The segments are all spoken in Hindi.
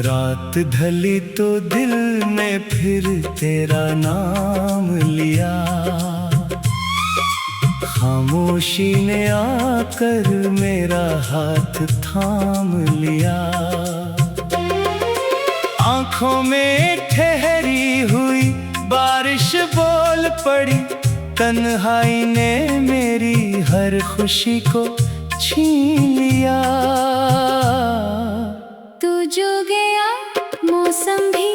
रात ढली तो दिल ने फिर तेरा नाम लिया, खामोशी ने आकर मेरा हाथ थाम लिया। आंखों में ठहरी हुई बारिश बोल पड़ी, तन्हाई ने मेरी हर खुशी को छीन लिया। तू जो गया मौसम भी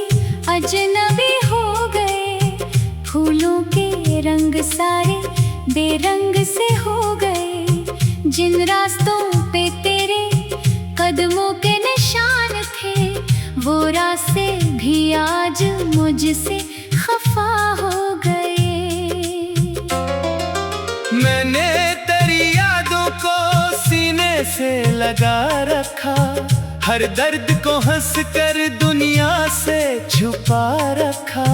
अजनबी हो गए, फूलों के रंग सारे बेरंग से हो गए। जिन रास्तों पे तेरे कदमों के निशान थे, वो रास्ते भी आज मुझसे खफा हो गए। मैंने तेरी यादों को सीने से लगा रखा, हर दर्द को हंस कर दुनिया से छुपा रखा।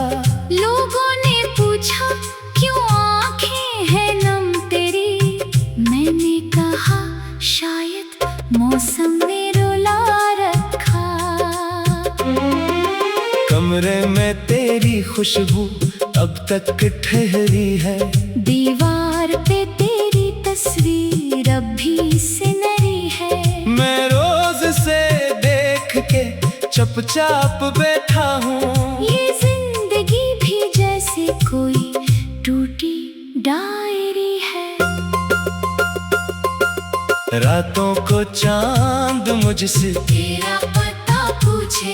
लोगों ने पूछा क्यों आंखें हैं नम तेरी, मैंने कहा शायद मौसम ने रुला रखा। कमरे में तेरी खुशबू अब तक ठहरी है, दीवार पे तेरी तस्वीर अब भी सिनरी है। मैं रोज से देख के चुपचाप बैठा हूँ, ये जिंदगी भी जैसे कोई टूटी डायरी है। रातों को चांद मुझसे तेरा पता पूछे,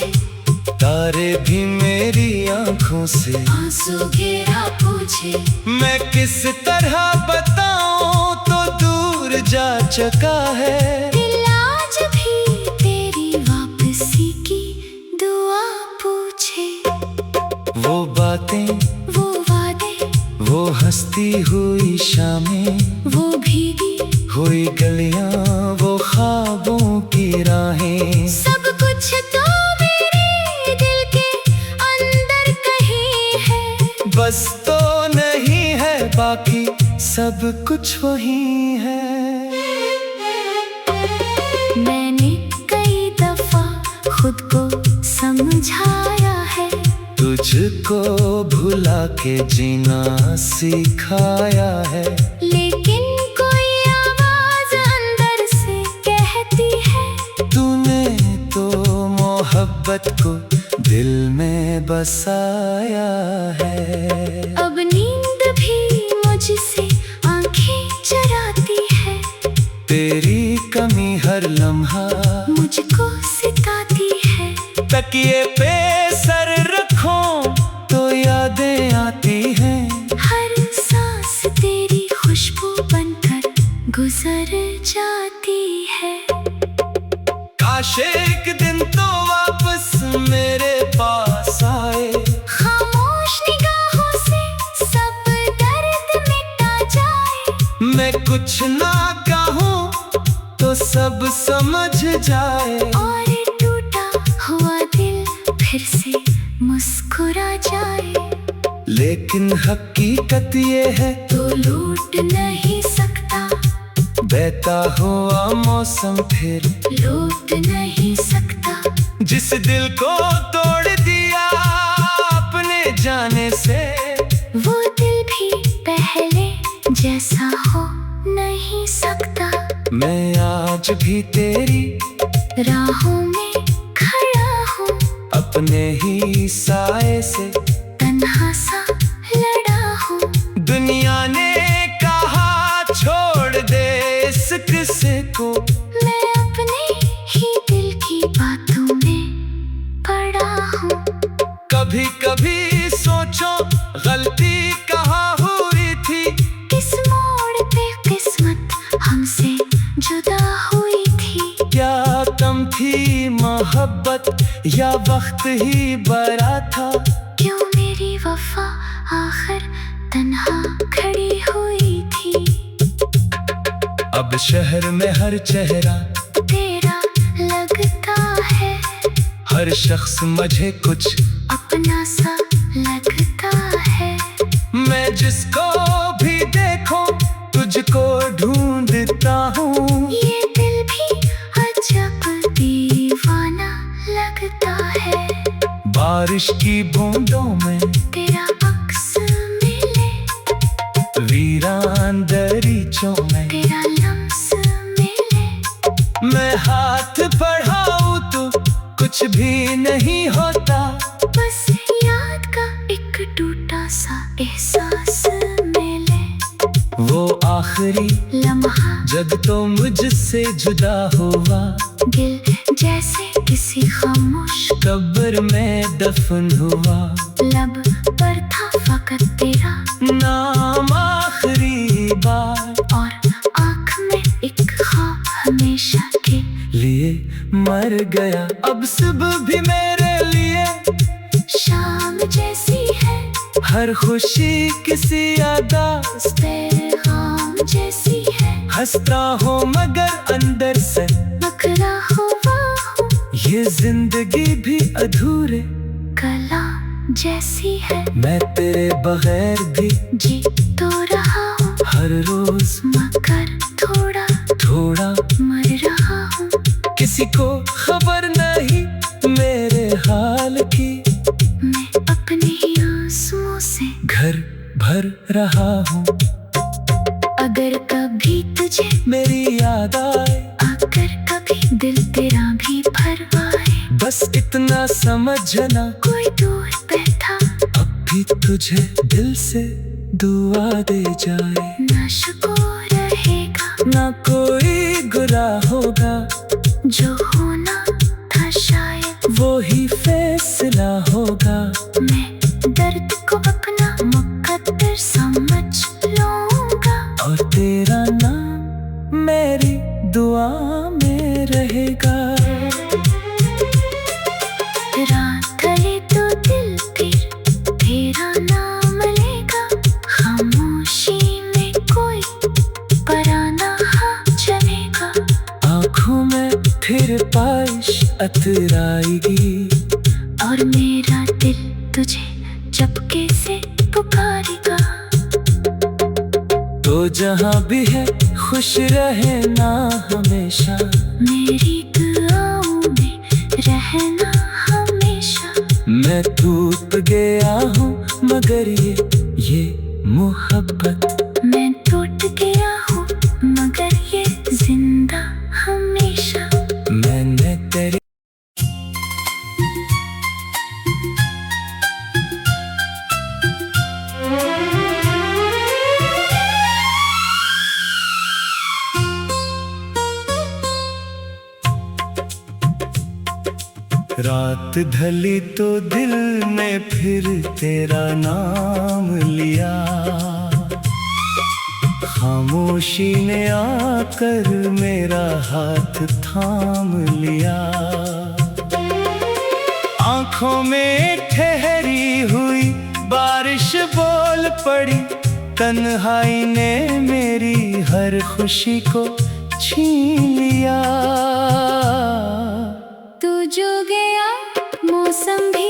तारे भी मेरी आंखों से आंसू घेरा पूछे। मैं किस तरह बताऊं तो दूर जा चुका है। दिल आज भी तेरी वापसी की दुआ पूछे। वो बातें, वो वादे, वो हंसती हुई शामें, वो भीगी हुई गलियां, वो ख्वाबों की राहें, सब कुछ तो मेरे दिल के अंदर कहीं है। बस तो नहीं है बाकी सब कुछ वही है। मैंने कई दफा खुद को समझाया है, तुझको भुला के जीना सिखाया है। लेकिन कोई आवाज अंदर से कहती है, तूने तो मोहब्बत को दिल में बसाया है। अब नींद भी मुझसे आंखें चुराती है, तेरी कमी हर लम्हा मुझको सिताती है। तकिए पे सर रखूं तो यादें आती हैं, हर सांस तेरी खुशबू बनकर गुजर जाती है। काश एक दिन तो वापस मेरे पास आए, खामोश निगाहों से सब दर्द मिटा जाए। मैं कुछ ना कहूँ तो सब समझ जाए, और टूटा हुआ दिल फिर से मुस्कुरा जाए। लेकिन हकीकत ये है तो लूट नहीं सकता, बहता हुआ मौसम फिर लूट नहीं सकता। जिस दिल को तोड़ दिया अपने जाने से, वो दिल भी पहले जैसा हो नहीं सकता। मैं आज भी तेरी राहों में खड़ा हूँ, अपने ही साए से तन्हा सा लड़ा हूँ। दुनिया ने कहा छोड़ दे इस किस्से को, मैं अपने ही दिल की बातों में पड़ा हूँ। कभी कभी सोचो गलती कहाँ हुई थी, किस मोड़ पे किस्मत हमसे जुदा हुई थी। क्या कम थी मोहब्बत या वक्त ही बड़ा था। क्यों मेरी वफा आखिर तन्हा खड़ी हुई थी। अब शहर में हर चेहरा तेरा लगता है, हर शख्स मुझे कुछ अपना सा लगता है। मैं जिसको भी देखूं तुझको ढूंढता हूँ। ये दिल भी अजब दीवाना लगता है। बारिश की बूंदों में तेरा अक्स मिले, वीरान दरीचों में तेरा लम्स मिले। मैं हाथ बढ़ाऊं तो कुछ भी नहीं होता, बस याद का एक टूटा सा एहसास मिले। वो आखिरी लम्हा जब तो मुझसे जुदा हुआ, दिल जैसे किसी खामोश कब्र में दफन हुआ। लब पर था फकत तेरा नाम आखिरी बार, और आँख में एक ख्वाब हमेशा के लिए मर गया। अब सुबह भी मेरे लिए शाम जैसी है, हर खुशी किसी यादाश्त पैगाम जैसी है। हंसता हो मगर अंदर से बकरा हुआ हूँ, ये जिंदगी भी अधूरे कलाम जैसी है। मैं तेरे बगैर भी जी तो रहा हूँ, हर रोज मगर थोड़ा थोड़ा मर रहा हूँ। किसी को खबर नहीं मेरे हाल की, मैं अपने ही आंसुओं से घर भर रहा हूँ। अगर कभी तुझे मेरी याद आए, अगर कभी दिल तेरा भी भरवाए, बस इतना समझना कोई दूर बैठा अब भी तुझे दिल से दुआ दे जाए। ना शुक्र रहेगा, ना कोई गुनाह होगा, जो होना था शायद वो ही फैसला होगा। मैं दर्द को अपना मुकद्दर समझ लूंगा, और तेरा नाम मेरी दुआ में रहेगा। रात ढले तो दिल फिर तेरा नाम लेगा। खामोशी में कोई पराना हाँ चलेगा, आँखों में फिर बारिश अतराएगी, और मेरा दिल तुझे चपके से पुकारेगा। तो जहाँ भी है खुश रहे ना हमेशा, मेरी दुआओं में रहना हमेशा। मैं टूट गया हूँ मगर ये मोहब्बत, मैं टूट गया हूँ मगर ये जिंदा हमेशा। मैंने तेरी रात ढली तो दिल ने फिर तेरा नाम लिया, खामोशी ने आकर मेरा हाथ थाम लिया। आंखों में ठहरी हुई बारिश बोल पड़ी, तन्हाई ने मेरी हर खुशी को छीन लिया। तू जो गया मौसम भी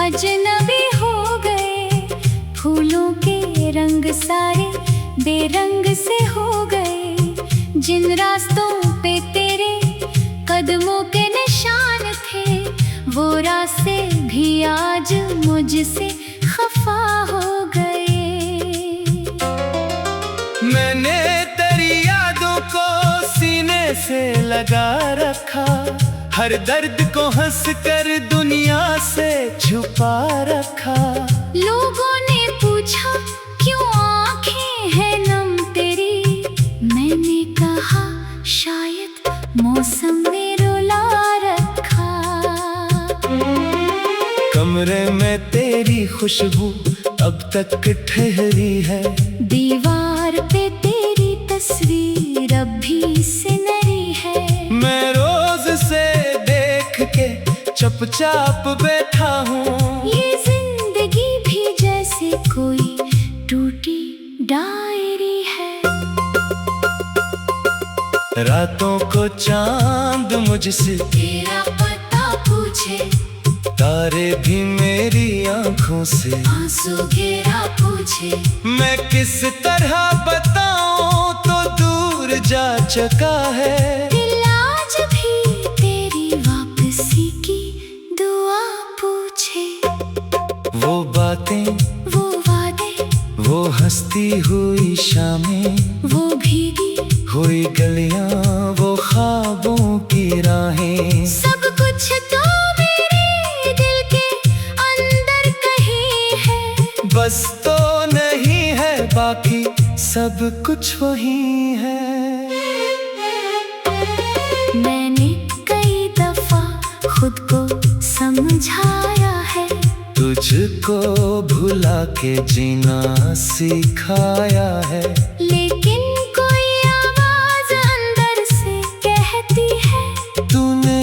अजनबी हो गए, फूलों के रंग सारे बेरंग से हो गए। जिन रास्तों पे तेरे कदमों के निशान थे, वो रास्ते भी आज मुझसे खफा हो गए। मैंने तेरी यादों को सीने से लगा रखा, हर दर्द को हंस कर दुनिया से छुपा रखा। लोगों ने पूछा क्यों आंखें हैं नम तेरी, मैंने कहा शायद मौसम ने रुला रखा। कमरे में तेरी खुशबू अब तक ठहरी है, दीवार पे तेरी तस्वीर अब भी सिनरी है। मैं रोज से देख के चुपचाप बैठा हूँ, ये जिंदगी भी जैसे कोई टूटी डायरी है। रातों को चांद मुझसे तेरा पता पूछे, तारे भी मेरी आंखों से आंसू घेरा पूछे। मैं किस तरह बताऊं तो दूर जा चुका है। दिल आज भी तेरी वापसी की दुआ पूछे। ढलती हुई शामें, वो भीगी हुई गलियां, वो ख्वाबों की राहें। सब कुछ तो मेरे दिल के अंदर कहीं है। बस तो नहीं है बाकी सब कुछ वही है। मैंने कई दफा खुद को समझाया है, तुझको भुला के जीना सिखाया है। लेकिन कोई आवाज अंदर से कहती है, तूने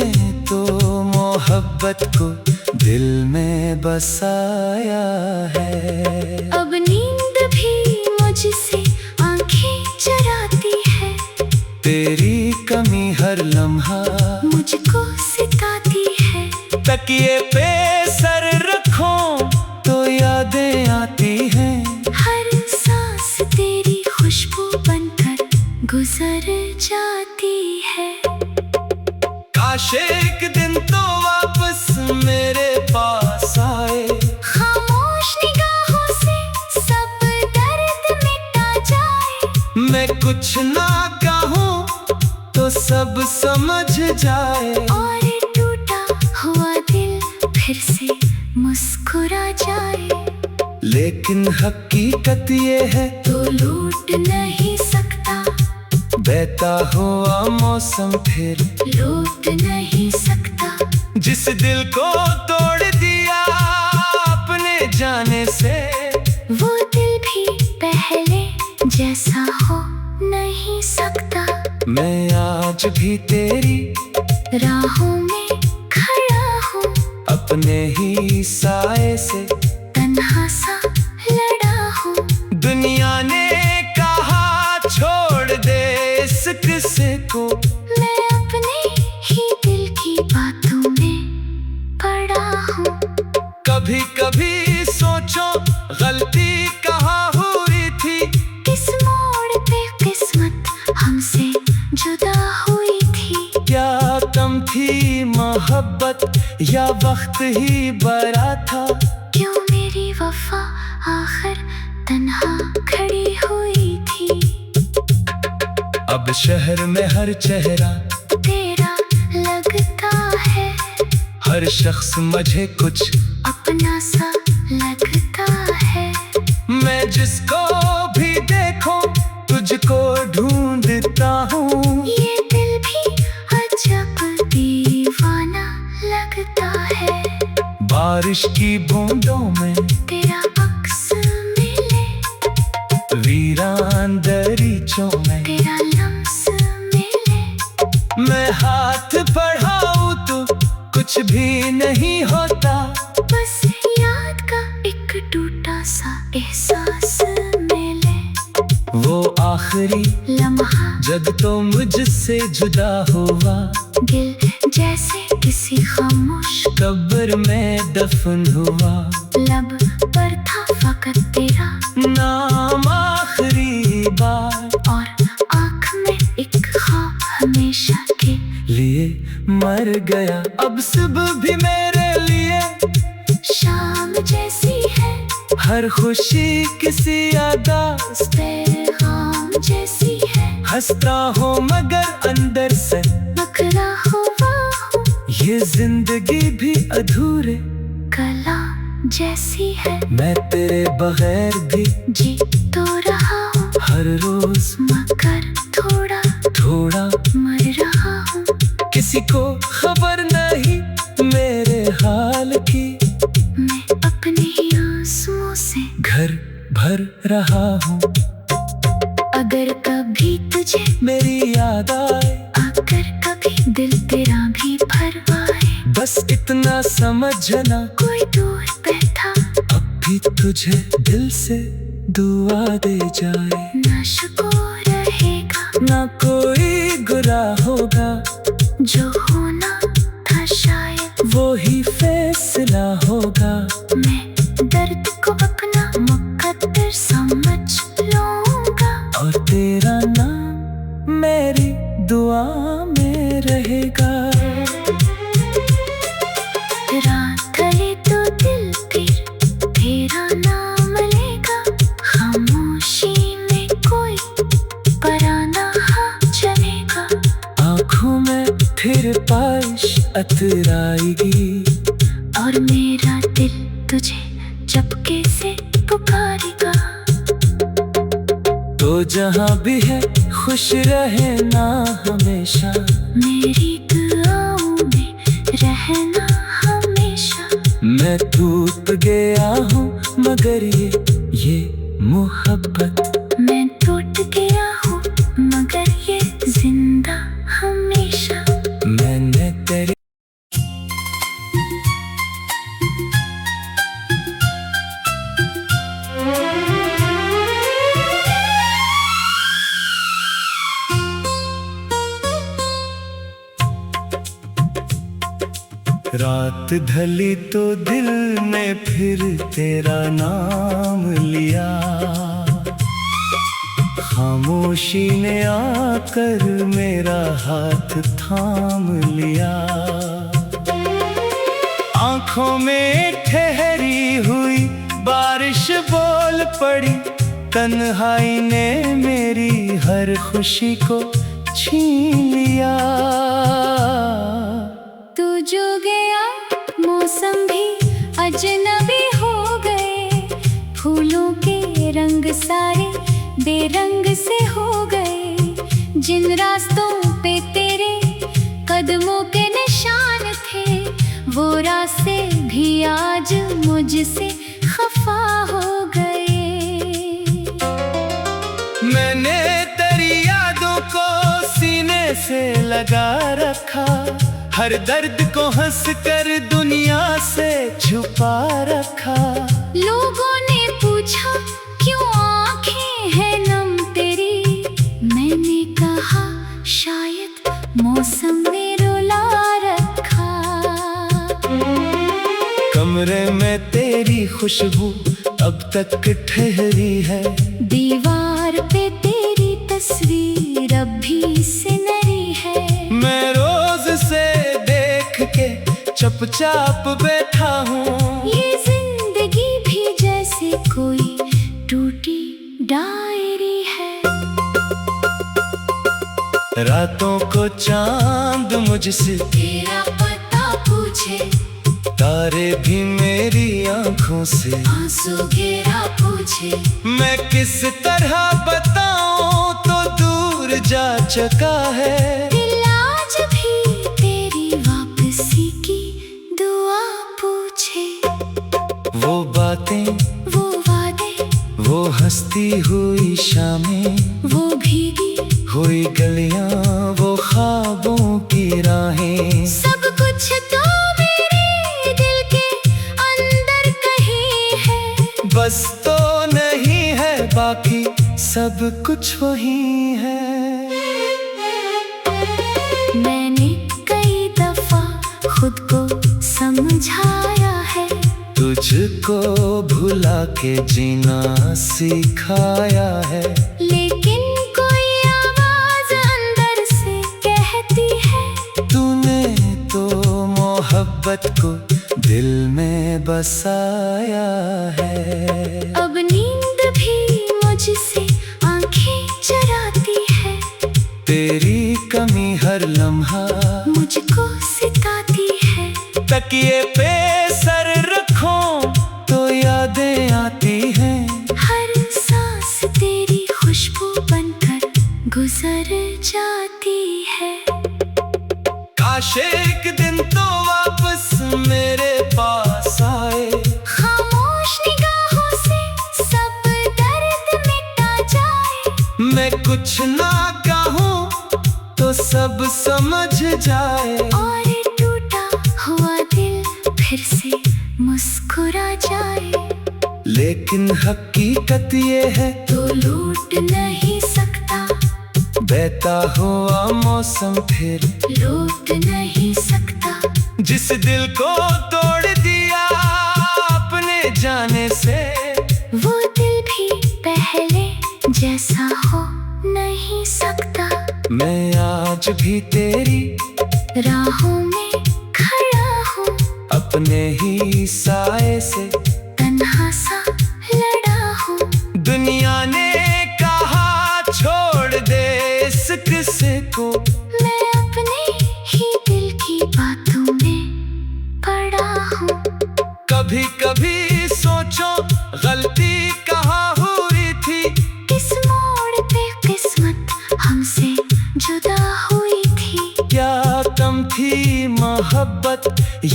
तो मोहब्बत को दिल में बसाया है। अब नींद भी मुझसे आंखें चुराती है, तेरी कमी हर लम्हा मुझको सिताती है। तकिए पे सर रखो तो यादें आती हैं। हर सांस तेरी खुशबू बनकर गुजर जाती है। काश एक दिन तो वापस मेरे पास आए, खामोश निगाहों से सब दर्द मिटा जाए। मैं कुछ ना कहूँ तो सब समझ जाए, और टूटा हुआ दिल फिर से मुस्कुरा जाए। लेकिन हकीकत ये है तो लूट नहीं सकता, बहता हुआ मौसम फिर लूट नहीं सकता। जिस दिल को तोड़ दिया अपने जाने से, वो दिल भी पहले जैसा हो नहीं सकता। मैं आज भी तेरी राहों में खड़ा हूँ, अपने ही साए से तन्हा सा लड़ा हूँ। दुनिया ने कहा छोड़ दे इस किस्से को, मैं अपने ही दिल की बातों में पड़ा हूँ। कभी कभी सोचो गलती कहाँ हुई थी, किस मोड़ पे किस्मत हमसे जुदा हुई थी। क्या कम थी मोहब्बत या वक्त ही बड़ा था। क्यों मेरी वफा आखिर तन्हा खड़ी हुई थी। अब शहर में हर चेहरा तेरा लगता है, हर शख्स मुझे कुछ अपना सा लगता है। मैं जिसको भी देखूं तुझको ढूंढता हूँ। ये दिल भी अजब दीवाना लगता है। बारिश की बूंदों में तेरा अक्स मिले, वीरान दरीचों में तेरा लम्स मिले। मैं हाथ बढ़ाऊं तो कुछ भी नहीं होता। बस याद का एक टूटा सा एहसास मिले, वो आखिरी लम्हा जब तो मुझसे जुदा हुआ, दिल जैसे किसी खामोश कब्र में दफन हुआ। लब पर था फकत तेरा नाम आखिरी बार, और आँख में एक ख्वाब हमेशा के लिए मर गया। अब सुबह भी मेरे लिए शाम जैसी है, हर खुशी किसी यादाश्त पैगाम जैसी है। हंसता हो मगर अंदर से बकरा हुआ हूँ, ये जिंदगी भी अधूरे कलाम जैसी है। मैं तेरे बगैर भी जी तो रहा हूँ, हर रोज मगर थोड़ा थोड़ा मर रहा हूँ। किसी को खबर नहीं मेरे हाल की, मैं अपने ही आंसुओं से घर भर रहा हूँ। अगर कभी तुझे मेरी याद आए, अगर कभी दिल तेरा भी भरवाए, बस इतना समझना कोई दूर बैठा अब भी तुझे दिल से दुआ दे जाए। ना शुक्र रहेगा, ना कोई गुनाह होगा, जो होना था शायद वो ही फैसला होगा। मैं दर्द को अपना मुकद्दर समझ लूंगा, और तेरा नाम मेरी दुआ में रहेगा। रात ढले तो दिल फिर तेरा नाम लेगा। खामोशी आएगी और मेरा दिल तुझे चपके से पुकारेगा। तो जहाँ भी है खुश रहना हमेशा, मेरी दुआओं में रहना हमेशा। मैं टूट गया हूँ मगर ये मोहब्बत, मैं टूट गया हूँ मगर ये जिंदा हमेशा। मैंने तेरे रात ढली तो दिल ने फिर तेरा नाम लिया, खामोशी ने आकर मेरा हाथ थाम लिया। आंखों में ठहरी हुई बारिश बोल पड़ी, तन्हाई ने मेरी हर खुशी को छीन लिया। तू जो गया मौसम भी अजनबी हो गए, फूलों के रंग सारे बेरंग से हो गए। जिन रास्तों पे तेरे कदमों के निशान थे, वो रास्ते भी आज मुझसे खफा हो गए। मैंने तेरी यादों को सीने से लगा रखा, हर दर्द को हंस कर दुनिया से छुपा रखा। लोगों ने पूछा क्यों आंखें हैं नम तेरी, मैंने कहा शायद मौसम ने रुला रखा। कमरे में तेरी खुशबू अब तक ठहरी है, दीवार पे तेरी तस्वीर अब भी सिनरी है। मैं रोज से देख के चुपचाप बैठा हूँ, ये जिंदगी भी जैसे कोई टूटी डायरी है। रातों को चांद मुझसे तेरा पता पूछे, तारे भी मेरी आंखों से आंसू घेरा पूछे। मैं किस तरह बताऊं तो दूर जा चुका है। दिल आज भी तेरी वापसी की दुआ पूछे। वो बातें, वो वादे, वो हंसती हुई शामें, वो भीगी हुई गलियां, वो ख्वाबों की राहें, सब कुछ तो मेरे दिल के अंदर कहीं है। बस तो नहीं है बाकी सब कुछ वही है। मैंने कई दफा खुद को समझाया है, तुझको भुला के जीना सिखाया है। लेकिन कोई आवाज अंदर से कहती है, तूने तो मोहब्बत को दिल में बसाया है। अब नींद भी मुझसे आंखें चुराती है, तेरी कमी हर लम्हा मुझको सिताती है। तकिए पे सर रखूं तो यादें आती हैं, हर सांस तेरी खुशबू बनकर गुजर जाती है। काश एक दिन तो वापस मेरे पास आए, खामोश निगाहों से सब दर्द मिटा जाए। मैं कुछ ना कहूँ तो सब समझ जाए, और टूटा हुआ दिल फिर से मुस्कुरा जाए। लेकिन हकीकत ये है तो लूट नहीं सकता, बहता हुआ मौसम फिर लूट नहीं सकता। जिस दिल को तोड़ दिया अपने जाने से, वो दिल भी पहले जैसा हो नहीं सकता। मैं आज भी तेरी राहों में खड़ा हूँ, अपने ही साए से तन्हा सा लड़ा हूँ। दुनिया ने कहा छोड़ दे इस किस्से को, मैं अपने ही दिल की बातों में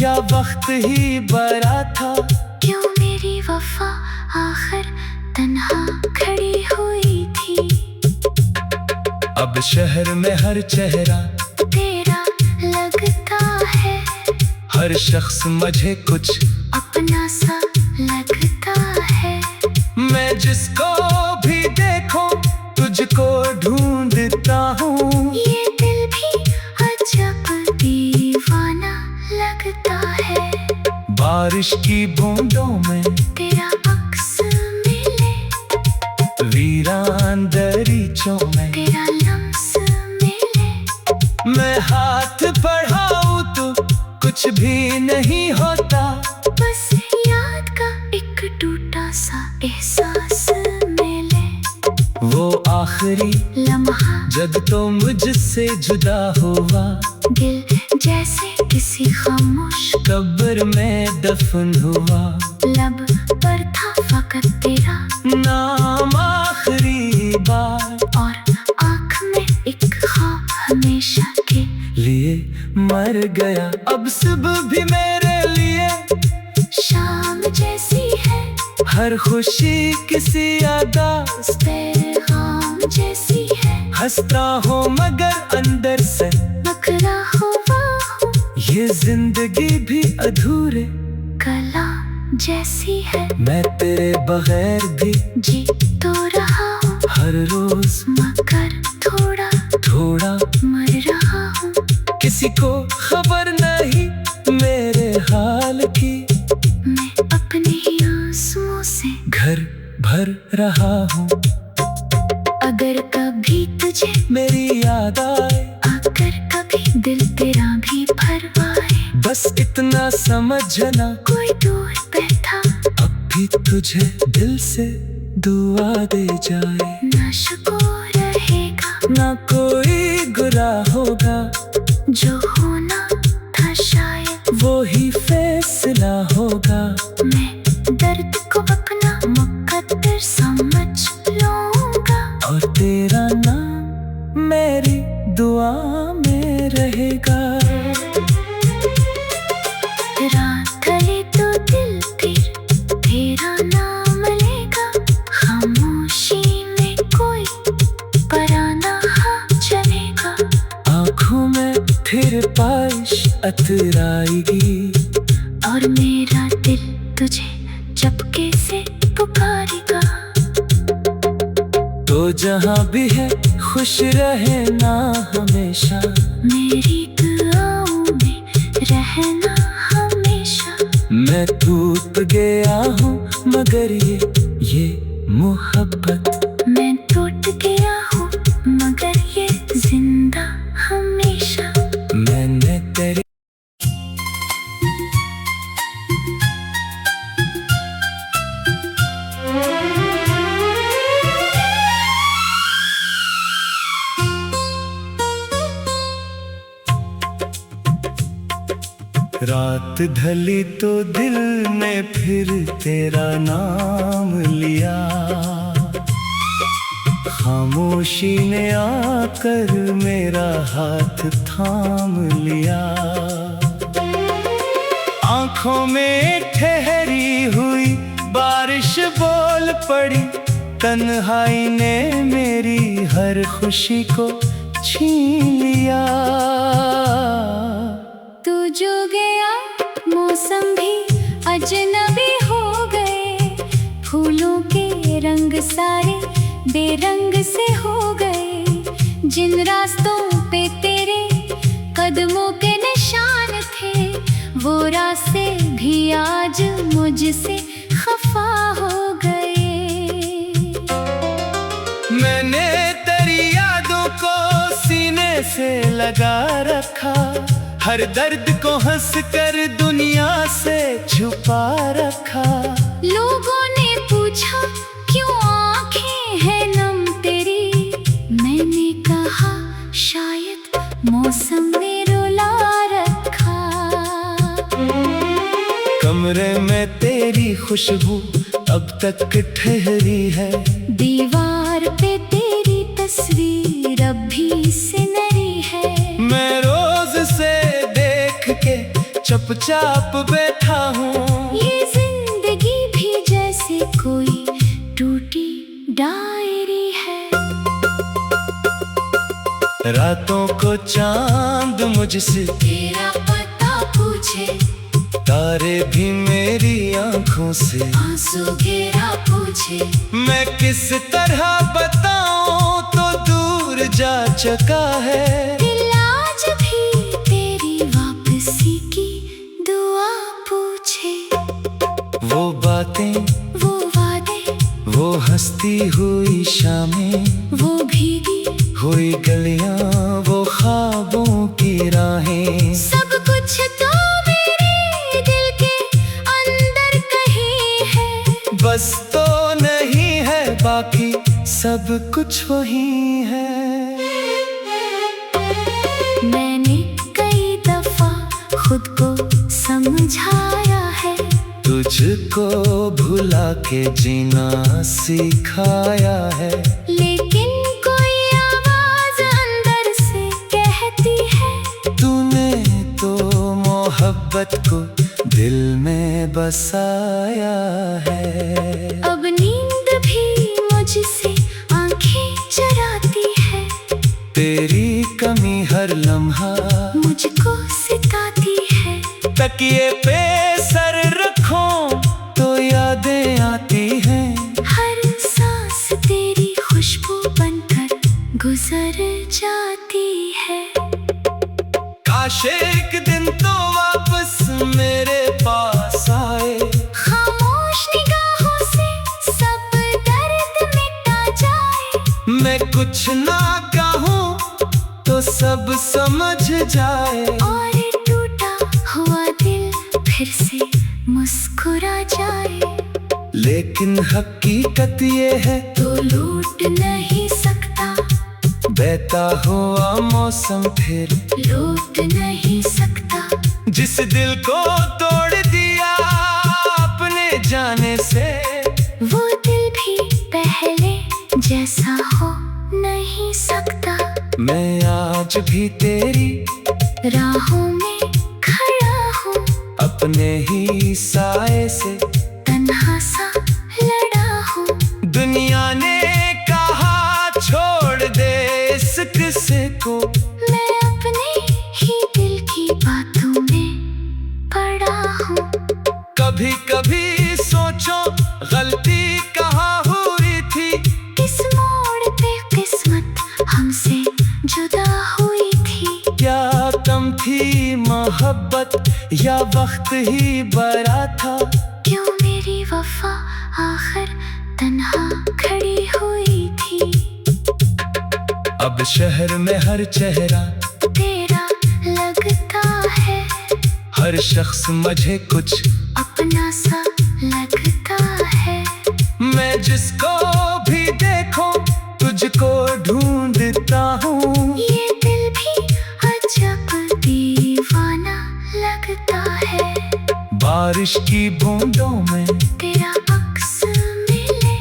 क्या वक्त ही बड़ा था। क्यों मेरी वफा आखिर तन्हा खड़ी हुई थी। अब शहर में हर चेहरा तेरा लगता है, हर शख्स मुझे कुछ अपना सा लगता है। मैं जिसको भी देखूं तुझको ढूंढता हूँ। ये दिल भी अजब दीवाना लगता है। बारिश की बूंदों में तेरा अक्स मिले, वीरान दरीचों में तेरा लम्स मिले। मैं हाथ बढ़ाऊं तो कुछ भी नहीं होता। बस याद का एक टूटा सा एहसास मिले। वो आखिरी लम्हा जब तो मुझसे जुदा हुआ, दिल जैसे किसी खामोश कब्र में दफन हुआ। लब पर था फकत तेरा नाम आखिरी बार, और आँख में एक ख्वाब हमेशा के लिए मर गया। अब सुबह भी मेरे लिए शाम जैसी है, हर खुशी किसी यादाश्त पैगाम जैसी है। हंसता हो मगर अंदर से मकरा हुआ हूँ, ये जिंदगी भी अधूरे कला जैसी है। मैं तेरे बगैर भी जी तो रहा हूँ, हर रोज मगर थोड़ा थोड़ा मर रहा हूँ। किसी को खबर नहीं मेरे हाल की, मैं अपने ही आंसुओं से घर भर रहा हूँ। अगर कभी तुझे मेरी याद आए, अगर कभी दिल तेरा भी भरवाए, बस इतना समझना कोई दूर बैठा अब भी तुझे दिल से दुआ दे जाए। ना शुक्र रहेगा, ना कोई गुनाह होगा, जो होना था शायद वो ही फैसला होगा। मैं दर्द को अपना मुकद्दर समझ लूंगा, और तेरा नाम मेरी दुआ में रहेगा। रात ढले तो दिल फिर तेरा नाम लेगा। खामोशी में कोई पराना हाँ चलेगा। आँखों में फिर बारिश अतराएगी, और मेरा दिल तुझे चपके से पुकारेगा। तो जहाँ भी है खुश रहना हमेशा, मेरी दुआओं में रहना हमेशा। मैं टूट गया हूँ मगर ये मोहब्बत, मैं टूट गया हूँ मगर ये जिंदा हमेशा। मैंने तेरे रात ढली तो दिल ने फिर तेरा नाम लिया। खामोशी ने आकर मेरा हाथ थाम लिया। आंखों में ठहरी हुई बारिश बोल पड़ी, तन्हाई ने मेरी हर खुशी को छीन लिया। तू जो गया मौसम भी अजनबी हो गए। फूलों के रंग सारे बेरंग से हो गए। जिन रास्तों पे तेरे कदमों के निशान थे, वो रास्ते भी आज मुझसे खफा हो गए। मैंने तेरी यादों को सीने से लगा रखा, हर दर्द को हंस कर दुनिया से छुपा रखा। लोगों ने पूछा क्यों आंखें हैं नम तेरी, मैंने कहा शायद मौसम ने रुला रखा। कमरे में तेरी खुशबू अब तक ठहरी है, दीवार पे तेरी तस्वीर अब भी सिनरी है। मैं रोज से देख के चुपचाप बैठा हूँ। ये जिंदगी भी जैसे कोई टूटी डायरी है। रातों को चांद मुझसे तेरा पता पूछे, तारे भी मेरी आंखों से आंसू घेरा पूछे। मैं किस तरह बताऊं तो दूर जा चुका है। दिल आज भी तेरी वापसी की दुआ पूछे। वो बातें, वो वादे, वो हंसती हुई शामें, वो भीगी हुई गलियां, वो ख्वाबों की राहें। सब कुछ तो मेरे दिल के अंदर कहीं है। बस तो नहीं है बाकी सब कुछ वही है। मैंने कई दफा खुद को समझाया है, तुझको भुला के जीना सिखाया है। लेकिन कोई आवाज अंदर से कहती है, तूने तो मोहब्बत को दिल में बसाया है। अब नींद भी मुझसे आंखें चुराती है। तेरी कमी हर लम्हा मुझको सिताती है। तकिए पे सर रखूं तो यादें आती हैं। हर सांस तेरी खुशबू बनकर गुजर जाती है। काश एक दिन तो वापस मेरे पास आए। खामोश निगाहों से सब दर्द मिटा जाए। मैं कुछ ना कहूँ तो सब समझ जाए। और टूटा हुआ दिल फिर से मुस्कुरा जाए। लेकिन हकीकत ये है तो लूट नहीं सकता, बहता हुआ मौसम फिर लूट नहीं सकता। जिस दिल को तोड़ दिया अपने जाने से, वो दिल भी पहले जैसा हो नहीं सकता। मैं आज भी तेरी राहों में खड़ा हूँ, अपने ही साए से तन्हा सा लड़ा हूँ। दुनिया ने कहा छोड़ दे इस किस्से को, मैं अपने ही दिल की बातों में पड़ा हूँ। कभी कभी सोचो गलती कहाँ हुई थी। किस मोड़ पे किस्मत हमसे जुदा हुई थी। क्या कम थी मोहब्बत या वक्त ही बड़ा था। क्यों मेरी वफा आखिर तन्हा खड़ी हुई थी। अब शहर में हर चेहरा तेरा लगता है, हर शख्स मुझे कुछ अपना सा लगता है। मैं जिसको भी देखूं तुझको ढूंढता हूँ। ये दिल भी अजब दीवाना लगता है। बारिश की बूंदों में तेरा अक्स मिले,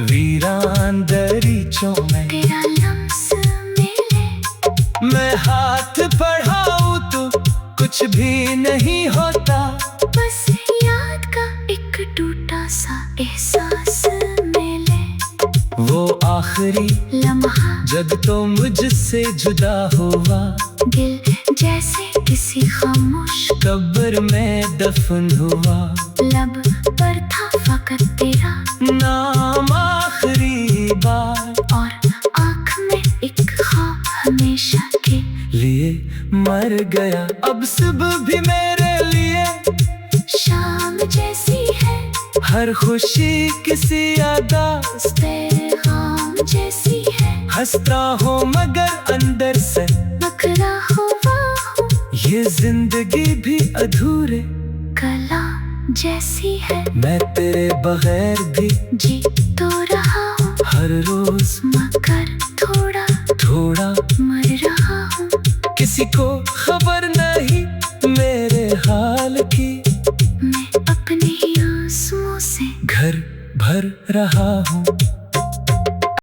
वीरान दरीचों में तेरा लम्स मिले। मैं हाथ बढ़ाऊं तो कुछ भी नहीं होता। बस याद का एक टूटा सा एहसास मिले। वो आखिरी लम्हा जब तो मुझसे जुदा हुआ, दिल जैसे किसी खामोश कब्र में दफन हुआ। लब पर था फकत तेरा नाम आखिरी बार, और आँख में एक ख्वाब हमेशा के लिए मर गया। अब सुबह भी मेरे लिए शाम जैसी है। हर खुशी किसी यादाश्त पैगाम जैसी है। हंसता हो मगर अंदर से बकरा हुआ हूँ, ये जिंदगी भी अधूरे कलाम जैसी है। मैं तेरे बगैर भी जी तो रहा हूँ, हर रोज मगर थोड़ा थोड़ा मर रहा हूँ। किसी को खबर नहीं मेरे हाल की, मैं अपने ही आंसुओं से घर भर रहा हूँ।